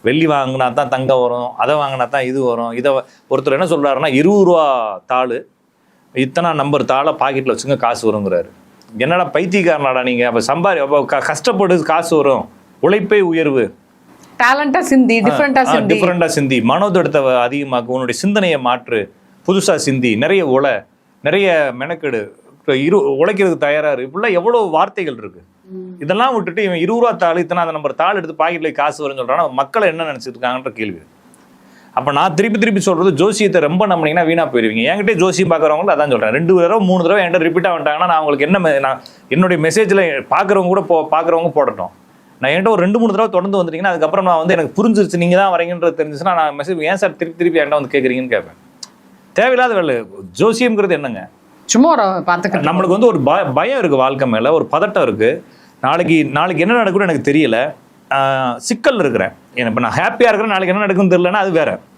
வெள்ளி வாங்கினா தான் தங்கம் வரும், அதை வாங்கினா தான் இது வரும். இதை ஒருத்தர் என்ன சொல்கிறாருன்னா 20 ரூபா தாள், இத்தனை நம்பர் தாளை பாக்கெட்டில் வச்சுங்க காசு வருங்கிறாரு. என்னடா பைத்தியக்காரனாடா நீங்கள்? அப்போ அப்போ கஷ்டப்படு காசு வரும், உழைப்பே உயர்வு, டிஃப்ரெண்டா சிந்தி, மனோதடத்தை அதிகமாக்கு, உன்னுடைய சிந்தனையை மாற்று, புதுசா சிந்தி, நிறைய நிறைய மெனக்கெடு, உழைக்கிறதுக்கு தயாராரு, இப்படிலாம் எவ்வளோ வார்த்தைகள் இருக்கு. இதெல்லாம் விட்டுட்டு இவன் 20 ரூபா தாள், இத்தனை அந்த நம்பர் தாள் எடுத்து பாக்கெட்ல காசு வரும்னு சொல்றான்னா மக்களை என்ன நினைச்சிட்டு இருக்காங்கன்ற கேள்வி. அப்ப நான் திருப்பி சொல்றது, ஜோசியத்தை ரொம்ப நம்பினீங்கன்னா வீணா போயிருவீங்க. என்கிட்ட ஜோசியம் பாக்குறவங்களும் அதான் சொல்றேன். 2 தடவை 3 தடவை என்கிட்ட ரிப்பீட்டா வந்துட்டாங்கன்னா நான் உங்களுக்கு என்ன, என்னுடைய மெசேஜ்ல பாக்குறவங்க கூட பாக்குறவங்க போடட்டும். நான் என்கிட்ட ஒரு 2-3 தடவை தொடர்ந்து வந்துட்டீங்கன்னா அதுக்கப்புறம் நான் வந்து எனக்கு புரிஞ்சிருச்சு நீங்க தான் வரீங்கன்றது தெரிஞ்சுச்சுன்னா நான் மெசேஜ் ஏன் சார் திருப்பி என்கிட்ட வந்து கேட்குறீங்கன்னு கேட்பேன். தேவையில்லாத வேலை. ஜோசியம்ங்கிறது என்னங்க? சும்மா பார்த்துக்க நம்மளுக்கு வந்து ஒரு பயம் இருக்கு, வாழ்க்கை மேல ஒரு பதட்டம் இருக்கு. நாளைக்கு என்ன நடக்கும்னு எனக்கு தெரியல, சிக்கல் இருக்கிறேன். இப்போ நான் ஹாப்பியா இருக்கிறேன், நாளைக்கு என்ன நடக்கும்னு தெரியலன்னா அது வேற.